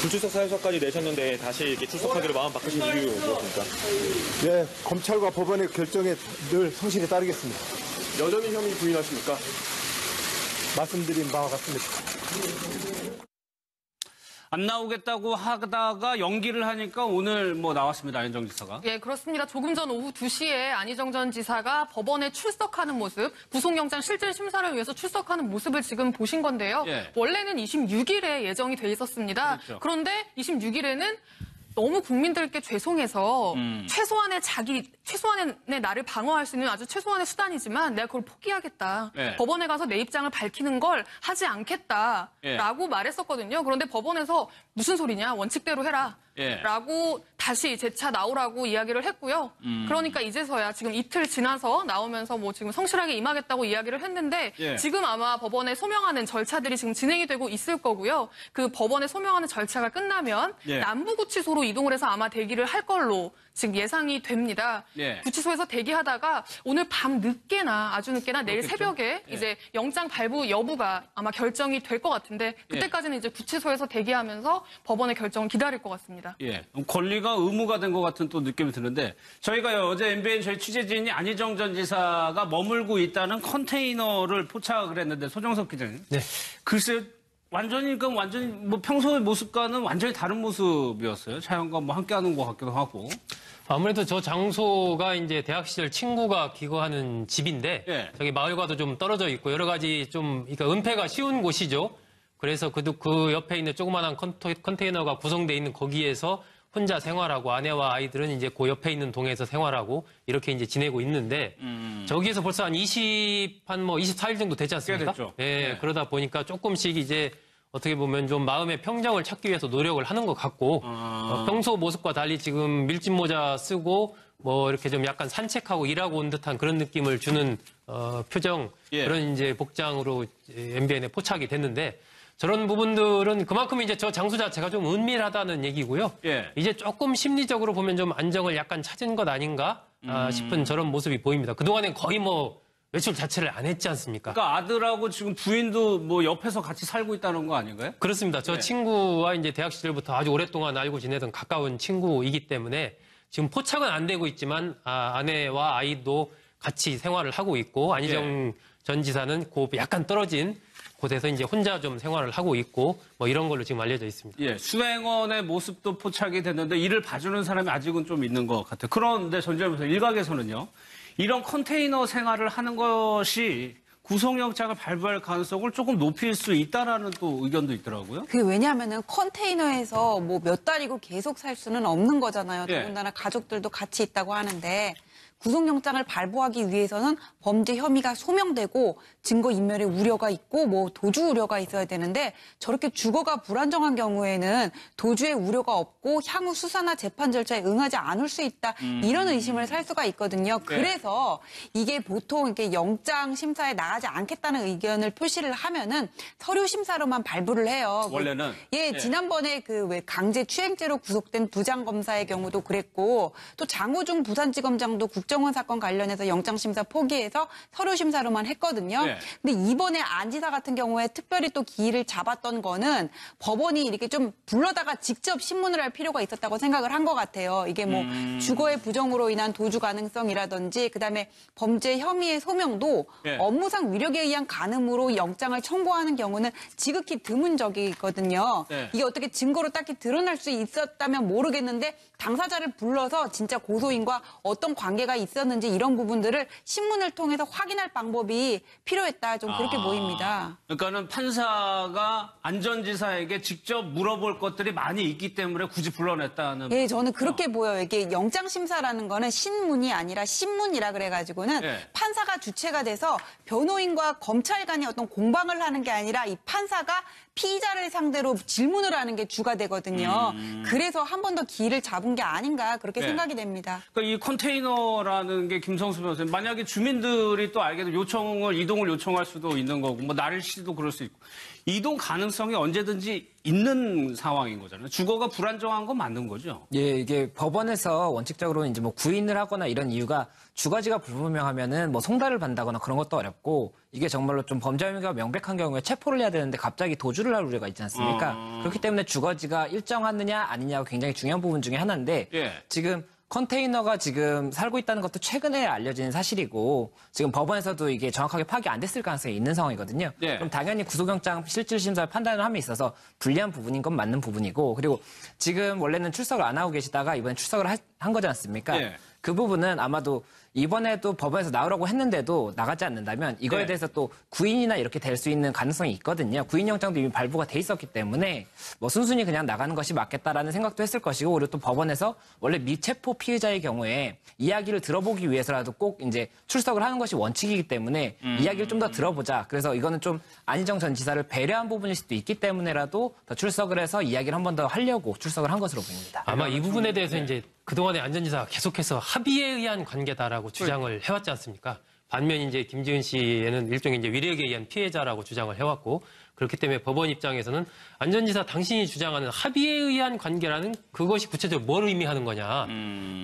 불출석 사유서까지 내셨는데 다시 이렇게 출석하기로 마음 바꾸신 이유 무엇입니까? 네, 검찰과 법원의 결정에 늘 성실히 따르겠습니다. 여전히 혐의 부인하십니까? 말씀드린 바와 같습니다. 안 나오겠다고 하다가 연기를 하니까 오늘 나왔습니다. 안희정 지사가. 예, 그렇습니다. 조금 전 오후 2시에 안희정 전 지사가 법원에 출석하는 모습, 구속영장 실질 심사를 위해서 출석하는 모습을 지금 보신 건데요. 예. 원래는 26일에 예정이 돼 있었습니다. 그렇죠. 그런데 26일에는 너무 국민들께 죄송해서 최소한의 나를 방어할 수 있는 아주 최소한의 수단이지만 내가 그걸 포기하겠다. 예. 법원에 가서 내 입장을 밝히는 걸 하지 않겠다라고 예. 말했었거든요. 그런데 법원에서 무슨 소리냐, 원칙대로 해라. 예. 라고 다시 재차 나오라고 이야기를 했고요. 그러니까 이제서야 지금 이틀 지나서 나오면서 지금 성실하게 임하겠다고 이야기를 했는데 예. 지금 아마 법원에 소명하는 절차들이 지금 진행이 되고 있을 거고요. 그 법원에 소명하는 절차가 끝나면 예. 남부구치소로 이동을 해서 아마 대기를 할 걸로 지금 예상이 됩니다. 예. 구치소에서 대기하다가 오늘 밤 늦게나 아주 늦게나 내일 그렇겠죠. 새벽에 예. 이제 영장 발부 여부가 아마 결정이 될 것 같은데 그때까지는 이제 구치소에서 대기하면서 법원의 결정을 기다릴 것 같습니다. 예, 권리가 의무가 된 것 같은 또 느낌이 드는데 저희가 어제 MBN 저희 취재진이 안희정 전 지사가 머물고 있다는 컨테이너를 포착을 했는데 소정석 기자님. 네. 글쎄요. 완전히 평소의 모습과는 완전히 다른 모습이었어요. 차영과 함께하는 것 같기도 하고. 아무래도 저 장소가 이제 대학 시절 친구가 기거하는 집인데 예. 저기 마을과도 좀 떨어져 있고 여러 가지 좀 그러니까 은폐가 쉬운 곳이죠. 그래서 그 옆에 있는 조그마한 컨테이너가 구성되어 있는 거기에서 혼자 생활하고 아내와 아이들은 이제 그 옆에 있는 동에서 생활하고 이렇게 이제 지내고 있는데 저기에서 벌써 한 24일 정도 되지 않습니까? 꽤 됐죠. 예, 네. 그러다 보니까 조금씩 이제 어떻게 보면 좀 마음의 평정을 찾기 위해서 노력을 하는 것 같고 평소 모습과 달리 지금 밀짚 모자 쓰고 이렇게 좀 약간 산책하고 일하고 온 듯한 그런 느낌을 주는 표정 예. 그런 이제 복장으로 MBN에 포착이 됐는데 저런 부분들은 그만큼 이제 저 장소 자체가 좀 은밀하다는 얘기고요. 예. 이제 조금 심리적으로 보면 좀 안정을 약간 찾은 것 아닌가 싶은 저런 모습이 보입니다. 그동안엔 거의 외출 자체를 안 했지 않습니까? 그러니까 아들하고 지금 부인도 옆에서 같이 살고 있다는 거 아닌가요? 그렇습니다. 저 예. 친구와 이제 대학 시절부터 아주 오랫동안 알고 지내던 가까운 친구이기 때문에 지금 포착은 안 되고 있지만 아내와 아이도 같이 생활을 하고 있고 안희정 전 지사는 약간 떨어진 곳에서 이제 혼자 좀 생활을 하고 있고 이런 걸로 지금 알려져 있습니다. 예, 수행원의 모습도 포착이 됐는데 이를 봐주는 사람이 아직은 좀 있는 것 같아요. 그런데 전쟁에서 일각에서는요. 이런 컨테이너 생활을 하는 것이 구속영장을 발부할 가능성을 조금 높일 수 있다라는 또 의견도 있더라고요. 그게 왜냐하면은 컨테이너에서 몇 달이고 계속 살 수는 없는 거잖아요. 예. 더군다나 가족들도 같이 있다고 하는데 구속영장을 발부하기 위해서는 범죄 혐의가 소명되고 증거인멸의 우려가 있고 도주 우려가 있어야 되는데 저렇게 주거가 불안정한 경우에는 도주의 우려가 없고 향후 수사나 재판 절차에 응하지 않을 수 있다. 이런 의심을 살 수가 있거든요. 그래서 이게 보통 이렇게 영장 심사에 나가지 않겠다는 의견을 표시를 하면은 서류 심사로만 발부를 해요. 원래는? 예, 지난번에 왜 강제 추행죄로 구속된 부장검사의 경우도 그랬고 또 장호중 부산지검장도 국정원 사건 관련해서 영장심사 포기해서 서류심사로만 했거든요. 네. 근데 이번에 안 지사 같은 경우에 특별히 또 기일을 잡았던 거는 법원이 이렇게 좀 불러다가 직접 신문을 할 필요가 있었다고 생각을 한 것 같아요. 이게 주거의 부정으로 인한 도주 가능성이라든지 그다음에 범죄 혐의의 소명도 네. 업무상 위력에 의한 간음으로 영장을 청구하는 경우는 지극히 드문적이거든요. 네. 이게 어떻게 증거로 딱히 드러날 수 있었다면 모르겠는데 당사자를 불러서 진짜 고소인과 어떤 관계가 있었는지 이런 부분들을 신문을 통해서 확인할 방법이 필요했다. 좀 그렇게 보입니다. 그러니까는 판사가 안전지사에게 직접 물어볼 것들이 많이 있기 때문에 굳이 불러냈다는. 예, 저는 그렇게 보여요. 이게 영장심사라는 거는 신문이 아니라 신문이라 그래가지고는 예. 판사가 주체가 돼서 변호인과 검찰 간의 어떤 공방을 하는 게 아니라 이 판사가 피의자를 상대로 질문을 하는 게 주가 되거든요. 그래서 한 번 더 기일을 잡은 게 아닌가 그렇게 네. 생각이 됩니다. 그러니까 이 컨테이너라는 게 김성수 변호사님, 만약에 주민들이 또 알게 되면 이동을 요청할 수도 있는 거고, 나를 씨도 그럴 수 있고, 이동 가능성이 언제든지 있는 상황인 거잖아요. 주거가 불안정한 건 맞는 거죠. 예, 이게 법원에서 원칙적으로 이제 뭐 구인을 하거나 이런 이유가 주거지가 불분명하면은 뭐 송달을 받는다거나 그런 것도 어렵고 이게 정말로 좀 범죄 혐의가 명백한 경우에 체포를 해야 되는데 갑자기 도주를 할 우려가 있지 않습니까? 그렇기 때문에 주거지가 일정하느냐 아니냐가 굉장히 중요한 부분 중에 하나인데 예. 지금 컨테이너가 지금 살고 있다는 것도 최근에 알려진 사실이고 지금 법원에서도 이게 정확하게 파악이 안 됐을 가능성이 있는 상황이거든요. 예. 그럼 당연히 구속영장 실질심사 판단을 함에 있어서 불리한 부분인 건 맞는 부분이고 그리고 지금 원래는 출석을 안 하고 계시다가 이번에 출석을 한 거지 않습니까? 예. 그 부분은 아마도 이번에도 법원에서 나오라고 했는데도 나가지 않는다면 이거에 네. 대해서 또 구인이나 이렇게 될 수 있는 가능성이 있거든요. 구인영장도 이미 발부가 돼 있었기 때문에 뭐 순순히 그냥 나가는 것이 맞겠다라는 생각도 했을 것이고 그리고 또 법원에서 원래 미체포 피의자의 경우에 이야기를 들어보기 위해서라도 꼭 이제 출석을 하는 것이 원칙이기 때문에 이야기를 좀 더 들어보자. 그래서 이거는 좀 안희정 전 지사를 배려한 부분일 수도 있기 때문에라도 더 출석을 해서 이야기를 한 번 더 하려고 출석을 한 것으로 보입니다. 아마 이 부분에 대해서 이제 그동안에 안 전 지사가 계속해서 합의에 의한 관계다라고 주장을 해왔지 않습니까? 반면 이제 김지은 씨에는 일종의 이제 위력에 의한 피해자라고 주장을 해왔고 그렇기 때문에 법원 입장에서는 안 전 지사 당신이 주장하는 합의에 의한 관계라는 그것이 구체적으로 뭘 의미하는 거냐.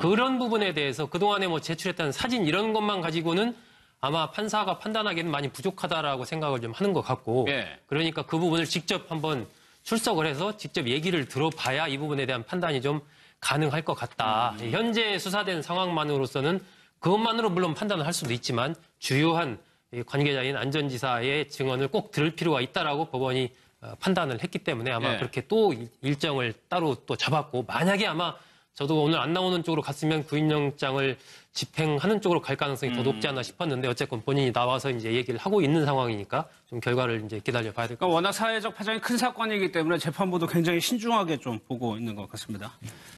그런 부분에 대해서 그동안에 뭐 제출했던 사진 이런 것만 가지고는 아마 판사가 판단하기에는 많이 부족하다라고 생각을 좀 하는 것 같고 예. 그러니까 그 부분을 직접 한번 출석을 해서 직접 얘기를 들어봐야 이 부분에 대한 판단이 좀 가능할 것 같다. 현재 수사된 상황만으로서는 그것만으로 물론 판단을 할 수도 있지만 주요한 관계자인 안 전 지사의 증언을 꼭 들을 필요가 있다라고 법원이 판단을 했기 때문에 아마 네. 그렇게 또 일정을 따로 또 잡았고 만약에 아마 저도 오늘 안 나오는 쪽으로 갔으면 구인영장을 집행하는 쪽으로 갈 가능성이 더 높지 않나 싶었는데 어쨌건 본인이 나와서 이제 얘기를 하고 있는 상황이니까 좀 결과를 이제 기다려 봐야 될 것 같습니다. 그러니까 워낙 사회적 파장이 큰 사건이기 때문에 재판부도 굉장히 신중하게 좀 보고 있는 것 같습니다.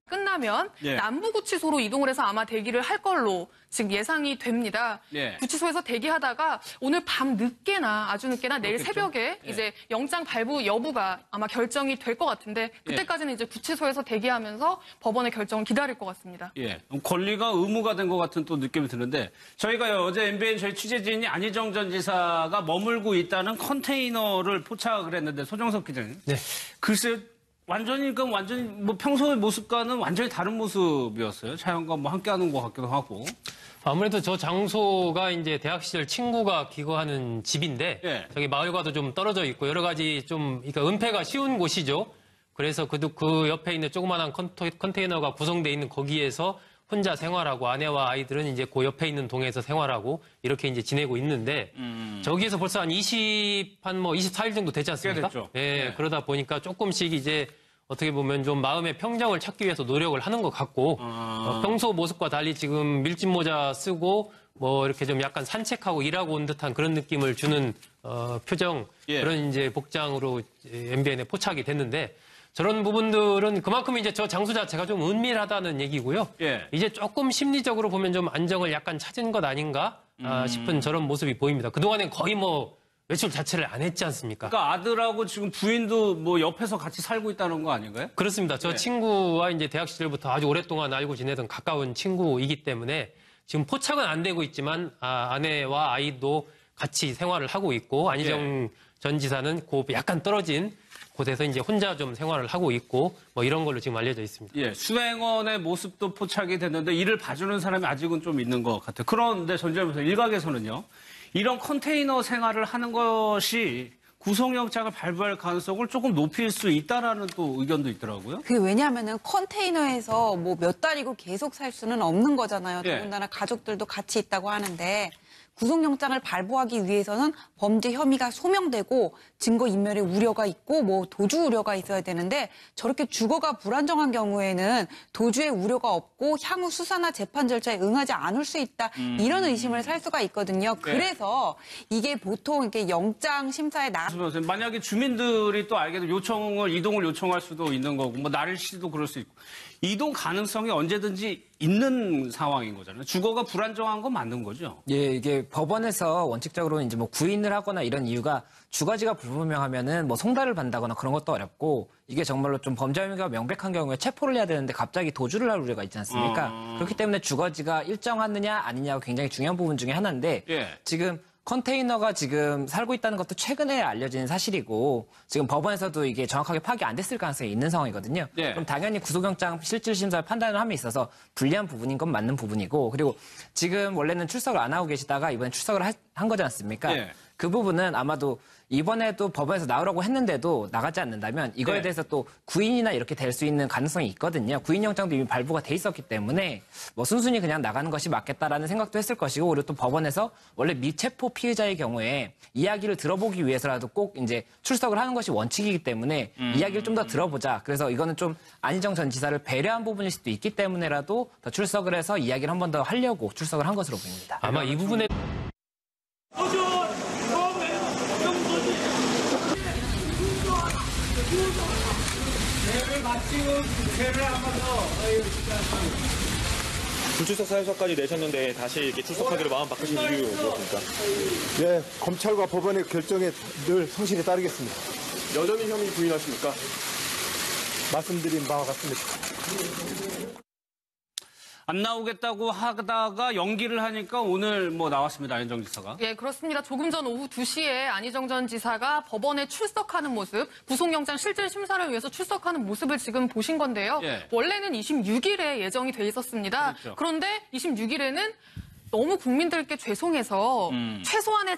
끝나면 예. 남부구치소로 이동을 해서 아마 대기를 할 걸로 지금 예상이 됩니다. 예. 구치소에서 대기하다가 오늘 밤 늦게나 아주 늦게나 내일 그렇겠죠. 새벽에 예. 이제 영장 발부 여부가 아마 결정이 될 것 같은데 그때까지는 이제 구치소에서 대기하면서 법원의 결정을 기다릴 것 같습니다. 예, 권리가 의무가 된 것 같은 또 느낌이 드는데 저희가 어제 MBN 저희 취재진이 안희정 전 지사가 머물고 있다는 컨테이너를 포착을 했는데 소정석 기자님. 네. 글쎄요. 완전히 뭐 평소의 모습과는 완전히 다른 모습이었어요. 차영과 뭐 함께하는 것 같기도 하고. 아무래도 저 장소가 이제 대학 시절 친구가 기거하는 집인데 예. 저기 마을과도 좀 떨어져 있고 여러 가지 좀 그러니까 은폐가 쉬운 곳이죠. 그래서 그 옆에 있는 조그마한 컨테이너가 구성돼 있는 거기에서 혼자 생활하고 아내와 아이들은 이제 그 옆에 있는 동에서 생활하고 이렇게 이제 지내고 있는데 저기에서 벌써 한 24일 정도 되지 않습니까? 꽤 됐죠. 예, 네. 그러다 보니까 조금씩 이제 어떻게 보면 좀 마음의 평정을 찾기 위해서 노력을 하는 것 같고 평소 모습과 달리 지금 밀짚 모자 쓰고 뭐 이렇게 좀 약간 산책하고 일하고 온 듯한 그런 느낌을 주는 표정 예. 그런 이제 복장으로 MBN에 포착이 됐는데 저런 부분들은 그만큼 이제 저 장소 자체가 좀 은밀하다는 얘기고요. 예. 이제 조금 심리적으로 보면 좀 안정을 약간 찾은 것 아닌가 싶은 저런 모습이 보입니다. 그동안엔 거의 뭐 외출 자체를 안 했지 않습니까? 그러니까 아들하고 지금 부인도 뭐 옆에서 같이 살고 있다는 거 아닌가요? 그렇습니다. 저 친구와 이제 대학 시절부터 아주 오랫동안 알고 지내던 가까운 친구이기 때문에 지금 포착은 안 되고 있지만 아내와 아이도 같이 생활을 하고 있고 안희정 전 지사는 그 약간 떨어진 곳에서 이제 혼자 좀 생활을 하고 있고 뭐 이런 걸로 지금 알려져 있습니다. 예, 수행원의 모습도 포착이 됐는데 이를 봐주는 사람이 아직은 좀 있는 것 같아요. 그런데 전쟁에서 일각에서는요, 이런 컨테이너 생활을 하는 것이 구속영장을 발부할 가능성을 조금 높일 수 있다라는 또 의견도 있더라고요. 그게 왜냐하면은 컨테이너에서 뭐 몇 달이고 계속 살 수는 없는 거잖아요. 예. 더군다나 가족들도 같이 있다고 하는데 구속영장을 발부하기 위해서는 범죄 혐의가 소명되고 증거인멸의 우려가 있고 뭐 도주 우려가 있어야 되는데 저렇게 주거가 불안정한 경우에는 도주의 우려가 없고 향후 수사나 재판 절차에 응하지 않을 수 있다. 이런 의심을 살 수가 있거든요. 그래서 이게 보통 이렇게 영장 심사에 만약에 주민들이 또 알게 되면 이동을 요청할 수도 있는 거고, 뭐 나를 씨도 그럴 수 있고. 이동 가능성이 언제든지 있는 상황인 거잖아요. 주거가 불안정한 건 맞는 거죠. 예, 이게 법원에서 원칙적으로 이제 뭐 구인을 하거나 이런 이유가 주거지가 불분명하면은 뭐 송달을 받는다거나 그런 것도 어렵고 이게 정말로 좀 범죄 혐의가 명백한 경우에 체포를 해야 되는데 갑자기 도주를 할 우려가 있지 않습니까? 그렇기 때문에 주거지가 일정하느냐 아니냐가 굉장히 중요한 부분 중에 하나인데 예. 지금 컨테이너가 지금 살고 있다는 것도 최근에 알려진 사실이고 지금 법원에서도 이게 정확하게 파악이 안 됐을 가능성이 있는 상황이거든요. 네. 그럼 당연히 구속영장 실질심사를 판단을 함에 있어서 불리한 부분인 건 맞는 부분이고 그리고 지금 원래는 출석을 안 하고 계시다가 이번에 출석을 한 거지 않습니까? 네. 그 부분은 아마도 이번에도 법원에서 나오라고 했는데도 나가지 않는다면 이거에 네. 대해서 또 구인이나 이렇게 될 수 있는 가능성이 있거든요. 구인영장도 이미 발부가 돼 있었기 때문에 뭐 순순히 그냥 나가는 것이 맞겠다라는 생각도 했을 것이고 그리고 또 법원에서 원래 미체포 피의자의 경우에 이야기를 들어보기 위해서라도 꼭 이제 출석을 하는 것이 원칙이기 때문에 이야기를 좀 더 들어보자. 그래서 이거는 좀 안희정 전 지사를 배려한 부분일 수도 있기 때문에라도 더 출석을 해서 이야기를 한 번 더 하려고 출석을 한 것으로 보입니다. 아마 이 부분에 불출석 사유서까지 내셨는데 다시 이렇게 출석하기로 마음 바꾸신 이유 무엇입니까? 네, 검찰과 법원의 결정에 늘 성실히 따르겠습니다. 여전히 혐의 부인하십니까? 말씀드린 바와 같습니다. 안 나오겠다고 하다가 연기를 하니까 오늘 뭐 나왔습니다. 안희정 지사가. 예, 그렇습니다. 조금 전 오후 2시에 안희정 전 지사가 법원에 출석하는 모습, 구속영장 실질 심사를 위해서 출석하는 모습을 지금 보신 건데요. 예. 원래는 26일에 예정이 돼 있었습니다. 그렇죠. 그런데 26일에는 너무 국민들께 죄송해서 최소한의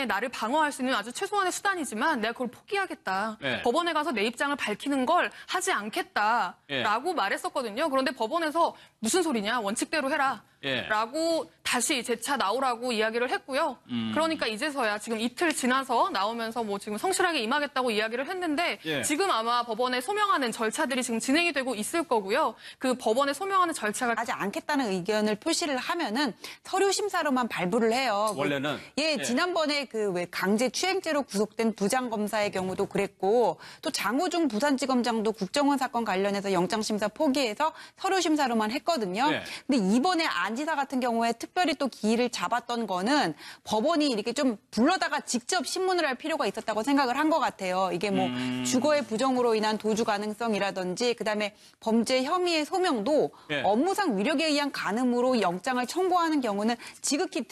나를 방어할 수 있는 아주 최소한의 수단이지만 내가 그걸 포기하겠다. 예. 법원에 가서 내 입장을 밝히는 걸 하지 않겠다라고 말했었거든요. 그런데 법원에서 무슨 소리냐, 원칙대로 해라. 예. 라고 다시 재차 나오라고 이야기를 했고요. 그러니까 이제서야 지금 이틀 지나서 나오면서 뭐 지금 성실하게 임하겠다고 이야기를 했는데 예. 지금 아마 법원에 소명하는 절차들이 지금 진행이 되고 있을 거고요. 그 법원에 소명하는 절차가 하지 않겠다는 의견을 표시를 하면은 서류 심사로만 발부를 해요. 원래는? 예, 지난번에 그 왜 강제 추행죄로 구속된 부장검사의 경우도 그랬고 또 장호중 부산지검장도 국정원 사건 관련해서 영장 심사 포기해서 서류 심사로만 했거든요. 네. 근데 이번에 안 지사 같은 경우에 특별히 또 기일을 잡았던 거는 법원이 이렇게 좀 불러다가 직접 신문을 할 필요가 있었다고 생각을 한 것 같아요. 이게 뭐 주거의 부정으로 인한 도주 가능성이라든지 그다음에 범죄 혐의의 소명도 네. 업무상 위력에 의한 간음으로 영장을 청구하는 경우는 지극히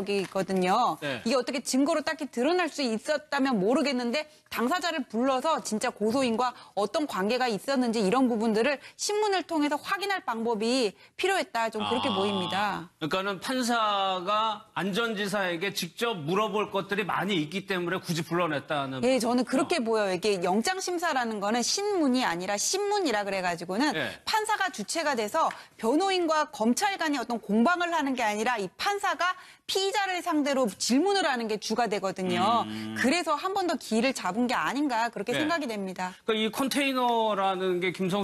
드문적이거든요. 네. 이게 어떻게 증거로 딱히 드러날 수 있었다면 모르겠는데 당사자를 불러서 진짜 고소인과 어떤 관계가 있었는지 이런 부분들을 신문을 통해서 확인할 방법이 필요했다. 좀 그렇게 보입니다. 그러니까는 판사가 안 전 지사에게 직접 물어볼 것들이 많이 있기 때문에 굳이 불러냈다는. 예, 저는 그렇게 보여요. 이게 영장 심사라는 거는 신문이 아니라 신문이라 그래가지고는 네. 판사가 주체가 돼서 변호인과 검찰 간의 어떤 공방을 하는 게 아니라 이 판사가 피의자를 상대로 질문을 하는 게 주가 되거든요. 그래서 한 번 더 기일을 잡은 게 아닌가 그렇게 네. 생각이 됩니다. 그러니까 이 컨테이너라는 게 김성